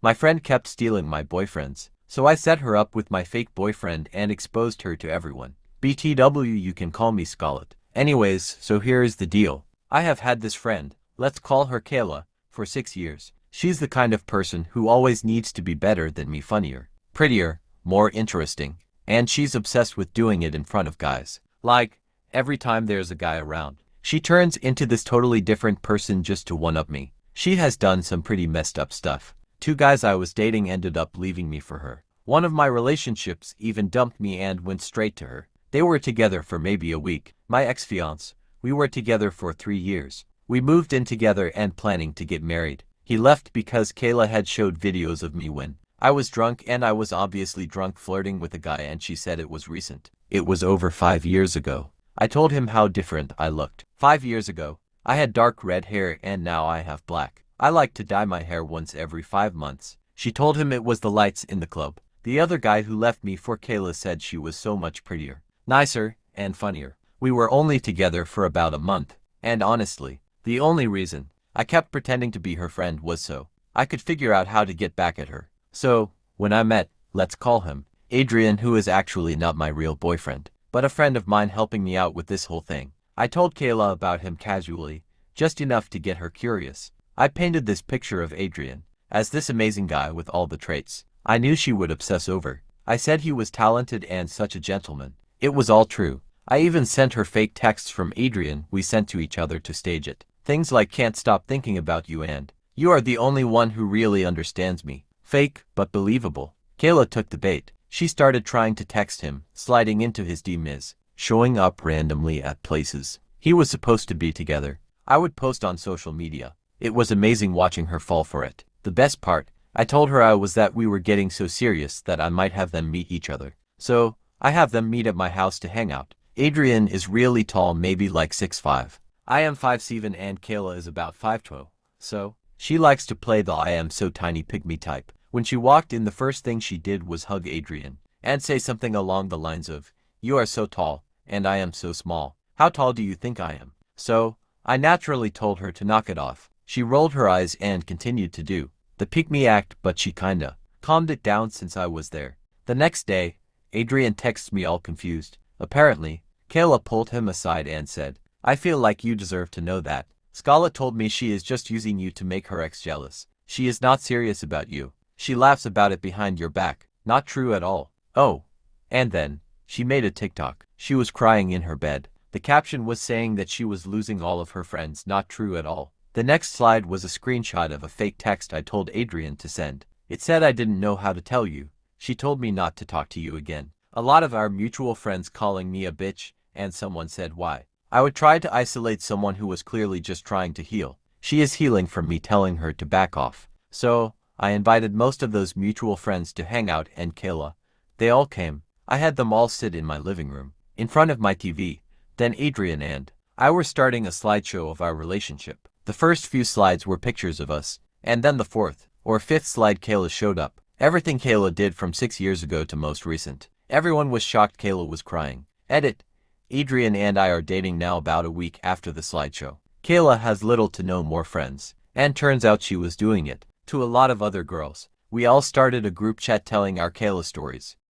My friend kept stealing my boyfriends, so I set her up with my fake boyfriend and exposed her to everyone. BTW, you can call me Scarlett. Anyways, so here is the deal. I have had this friend, let's call her Kayla, for 6 years. She's the kind of person who always needs to be better than me, funnier, prettier, more interesting, and she's obsessed with doing it in front of guys. Like, every time there's a guy around, she turns into this totally different person just to one-up me. She has done some pretty messed up stuff. 2 guys I was dating ended up leaving me for her. One of my relationships even dumped me and went straight to her. They were together for maybe a week. My ex-fiance, we were together for 3 years. We moved in together and planning to get married. He left because Kayla had showed videos of me when I was drunk, and I was obviously drunk flirting with a guy, and she said it was recent. It was over 5 years ago. I told him how different I looked. 5 years ago, I had dark red hair and now I have black. I like to dye my hair once every 5 months. She told him it was the lights in the club. The other guy who left me for Kayla said she was so much prettier, nicer, and funnier. We were only together for about a month, and honestly, the only reason I kept pretending to be her friend was so I could figure out how to get back at her. So, when I met, let's call him Adrian, who is actually not my real boyfriend, but a friend of mine helping me out with this whole thing. I told Kayla about him casually, just enough to get her curious. I painted this picture of Adrian as this amazing guy with all the traits I knew she would obsess over. I said he was talented and such a gentleman. It was all true. I even sent her fake texts from Adrian we sent to each other to stage it. Things like "can't stop thinking about you" and "you are the only one who really understands me." Fake, but believable. Kayla took the bait. She started trying to text him, sliding into his DMs, showing up randomly at places he was supposed to be together. I would post on social media. It was amazing watching her fall for it. The best part, I told her was that we were getting so serious that I might have them meet each other. So, I have them meet at my house to hang out. Adrian is really tall, maybe like 6'5". I am 5'7", and Kayla is about 5'12". So, she likes to play the "I am so tiny" pygmy type. When she walked in, the first thing she did was hug Adrian and say something along the lines of, "You are so tall, and I am so small. How tall do you think I am?" So, I naturally told her to knock it off. She rolled her eyes and continued to do the pygmy act, but she kinda calmed it down since I was there. The next day, Adrian texts me all confused. Apparently, Kayla pulled him aside and said, "I feel like you deserve to know that. Scarlett told me she is just using you to make her ex jealous. She is not serious about you. She laughs about it behind your back. Not true at all." Oh, and then, she made a TikTok. She was crying in her bed. The caption was saying that she was losing all of her friends. Not true at all. The next slide was a screenshot of a fake text I told Adrian to send. It said, "I didn't know how to tell you. She told me not to talk to you again. A lot of our mutual friends calling me a bitch," and someone said why. I would try to isolate someone who was clearly just trying to heal. She is healing from me telling her to back off. So, I invited most of those mutual friends to hang out, and Kayla. They all came. I had them all sit in my living room, in front of my TV. Then Adrian and I were starting a slideshow of our relationship. The first few slides were pictures of us, and then the fourth or fifth slide Kayla showed up. Everything Kayla did from 6 years ago to most recent. Everyone was shocked. Kayla was crying. Edit. Adrian and I are dating now about a week after the slideshow. Kayla has little to no more friends, and turns out she was doing it to a lot of other girls. We all started a group chat telling our Kayla stories.